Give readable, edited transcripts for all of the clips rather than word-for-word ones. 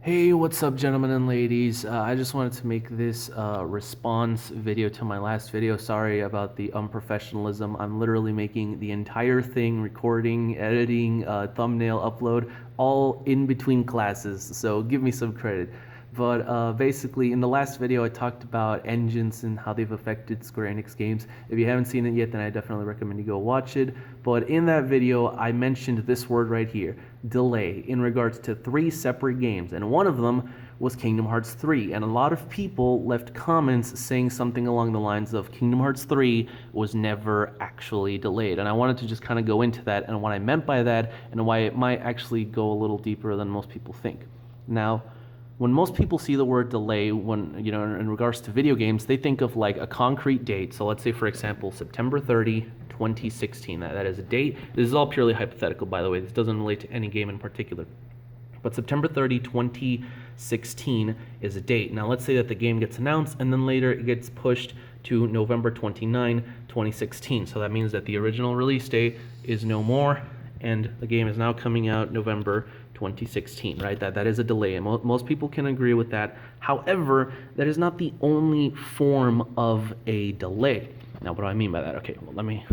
Hey, what's up, gentlemen and ladies? I just wanted to make this response video to my last video. Sorry about the unprofessionalism. I'm literally making the entire thing, recording, editing, thumbnail, upload, all in between classes, so give me some credit. But basically, in the last video, I talked about engines and how they've affected Square Enix games. If you haven't seen it yet, then I definitely recommend you go watch it. But in that video, I mentioned this word right here, delay, in regards to 3 separate games. And one of them was Kingdom Hearts 3. And a lot of people left comments saying something along the lines of Kingdom Hearts 3 was never actually delayed. And I wanted to just kind of go into that and what I meant by that and why it might actually go a little deeper than most people think. Now, when most people see the word delay when in regards to video games, they think of like a concrete date. So let's say, for example, September 30, 2016. That is a date. This is all purely hypothetical, by the way. This doesn't relate to any game in particular. But September 30, 2016 is a date. Now let's say that the game gets announced and then later it gets pushed to November 29, 2016. So that means that the original release date is no more and the game is now coming out November 2016, right? That is a delay, and most people can agree with that. However, that is not the only form of a delay. Now, what do I mean by that? Okay, well, let me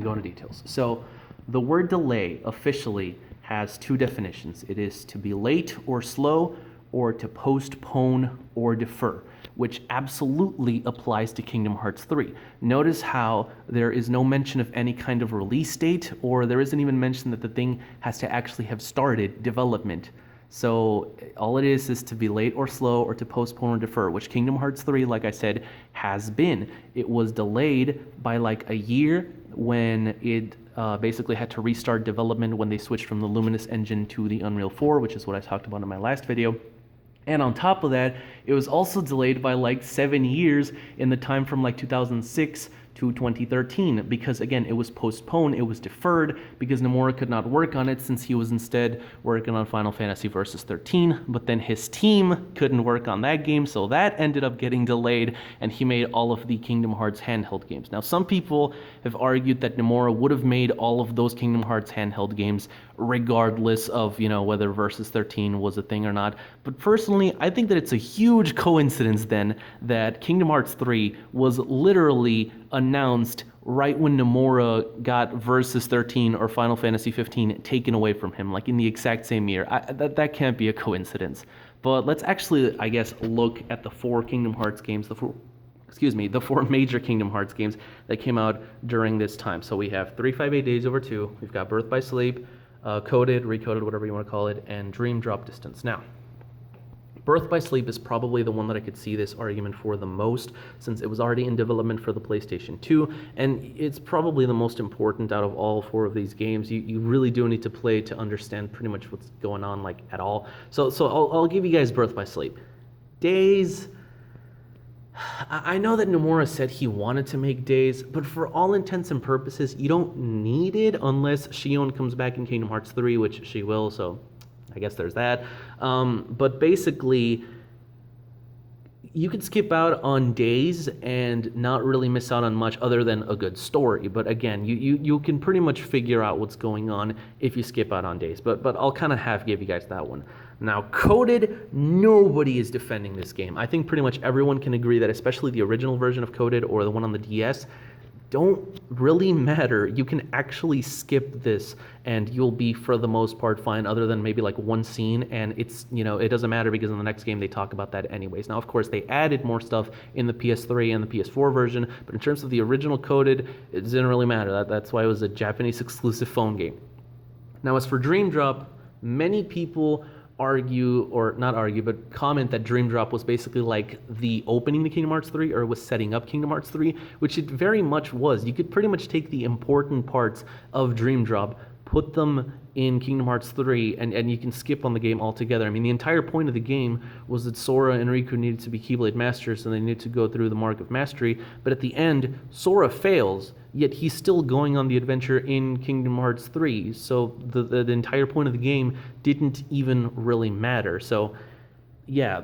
go into details. So, the word delay officially has 2 definitions. It is to be late or slow, or to postpone or defer, which absolutely applies to Kingdom Hearts 3. Notice how there is no mention of any kind of release date, or there isn't even mention that the thing has to actually have started development. So all it is to be late or slow or to postpone or defer, which Kingdom Hearts 3, like I said, has been. It was delayed by like a year when it basically had to restart development when they switched from the Luminous engine to the Unreal 4, which is what I talked about in my last video. And on top of that, it was also delayed by like 7 years in the time from like 2006 to 2013 because, again, it was postponed, it was deferred because Nomura could not work on it since he was instead working on Final Fantasy Versus 13, but then his team couldn't work on that game, so that ended up getting delayed, and he made all of the Kingdom Hearts handheld games. Now, some people have argued that Nomura would have made all of those Kingdom Hearts handheld games regardless of, whether Versus 13 was a thing or not, but personally, I think that it's a huge coincidence then that Kingdom Hearts 3 was literally announced right when Nomura got Versus 13 or Final Fantasy 15 taken away from him, like in the exact same year. That can't be a coincidence. But let's actually, I guess, look at the 4 Kingdom Hearts games, the 4 major Kingdom Hearts games that came out during this time. So we have 358 Days Over 2, we've got Birth by Sleep, Coded, Recoded, whatever you want to call it, and Dream Drop Distance. Now, Birth by Sleep is probably the one that I could see this argument for the most, since it was already in development for the PlayStation 2, and it's probably the most important out of all 4 of these games. You really do need to play to understand pretty much what's going on, like, at all. So I'll give you guys Birth by Sleep. Days, I know that Nomura said he wanted to make Days, but for all intents and purposes, you don't need it unless Shion comes back in Kingdom Hearts 3, which she will, so I guess there's that. But basically, you could skip out on Days and not really miss out on much other than a good story. But again, you can pretty much figure out what's going on if you skip out on Days. But I'll kind of give you guys that one. Now, Coded, nobody is defending this game. I think pretty much everyone can agree that, especially the original version of Coded or the one on the DS, don't really matter. You can actually skip this and you'll be, for the most part, fine, other than maybe like one scene, and it's, it doesn't matter because in the next game they talk about that anyways. Now, of course, they added more stuff in the PS3 and the PS4 version, but in terms of the original Coded, it didn't really matter. That's why it was a Japanese exclusive phone game. Now, as for Dream Drop, many people comment that Dream Drop was basically like the opening to Kingdom Hearts 3, or was setting up Kingdom Hearts 3, which it very much was. You could pretty much take the important parts of Dream Drop, put them in Kingdom Hearts 3, and you can skip on the game altogether. I mean, the entire point of the game was that Sora and Riku needed to be Keyblade Masters, and they needed to go through the Mark of Mastery, but at the end, Sora fails, yet he's still going on the adventure in Kingdom Hearts 3, so the entire point of the game didn't even really matter. So yeah,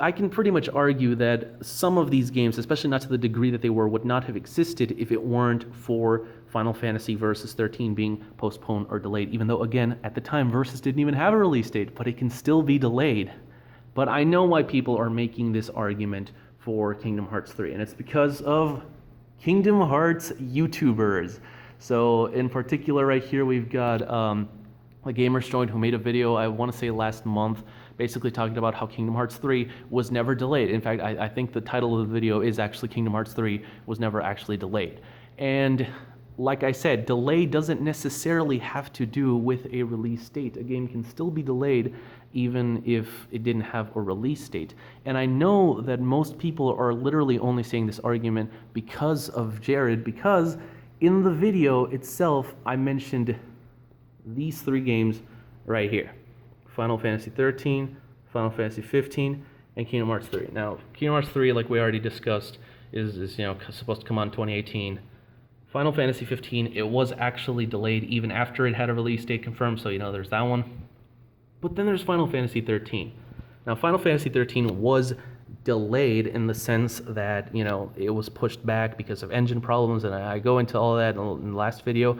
I can pretty much argue that some of these games, especially not to the degree that they were, would not have existed if it weren't for Final Fantasy Versus 13 being postponed or delayed, even though, again, at the time, Versus didn't even have a release date, but it can still be delayed. But I know why people are making this argument for Kingdom Hearts 3, and it's because of Kingdom Hearts YouTubers. So in particular right here, we've got a Gamers Joint who made a video, I want to say last month, basically talking about how Kingdom Hearts 3 was never delayed. In fact, I think the title of the video is actually Kingdom Hearts 3 was never actually delayed. And like I said, delay doesn't necessarily have to do with a release date. A game can still be delayed even if it didn't have a release date. And I know that most people are literally only saying this argument because of Jared, because in the video itself, I mentioned these three games right here. Final Fantasy 13, Final Fantasy 15, and Kingdom Hearts 3. Now, Kingdom Hearts 3, like we already discussed, is supposed to come out in 2018. Final Fantasy 15, it was actually delayed even after it had a release date confirmed, so there's that one. But then there's Final Fantasy 13. Now, Final Fantasy 13 was delayed in the sense that, it was pushed back because of engine problems, and I go into all that in the last video.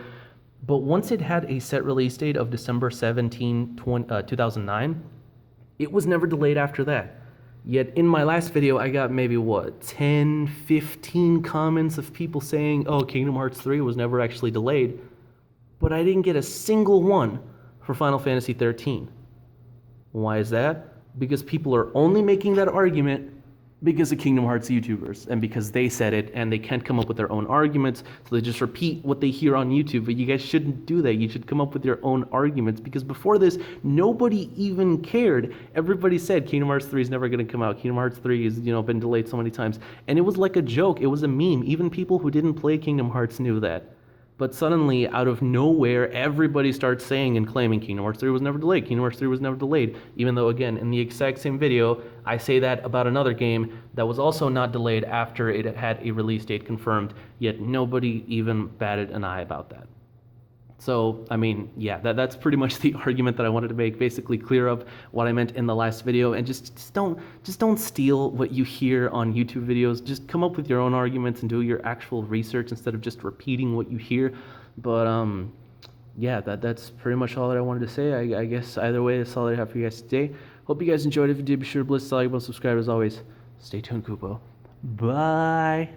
But once it had a set release date of December 17, 2009, it was never delayed after that. Yet in my last video, I got maybe 10, 15 comments of people saying, oh, Kingdom Hearts 3 was never actually delayed. But I didn't get a single one for Final Fantasy 13. Why is that? Because people are only making that argument because of Kingdom Hearts YouTubers and because they said it and they can't come up with their own arguments, so they just repeat what they hear on YouTube. But you guys shouldn't do that. You should come up with your own arguments, because before this, nobody even cared. Everybody said Kingdom Hearts 3 is never going to come out. Kingdom Hearts 3 has been delayed so many times, and it was like a joke. It was a meme. Even people who didn't play Kingdom Hearts knew that. But suddenly, out of nowhere, everybody starts saying and claiming Kingdom Hearts 3 was never delayed. Kingdom Hearts 3 was never delayed. Even though, again, in the exact same video, I say that about another game that was also not delayed after it had a release date confirmed, yet nobody even batted an eye about that. So, yeah, that's pretty much the argument that I wanted to make. Basically clear up what I meant in the last video, and just don't steal what you hear on YouTube videos. Just come up with your own arguments and do your actual research instead of just repeating what you hear. But yeah, that's pretty much all that I wanted to say. I guess either way, that's all I have for you guys today. Hope you guys enjoyed. If you did, be sure to bliss, like, subscribe as always. Stay tuned, Kupo. Bye.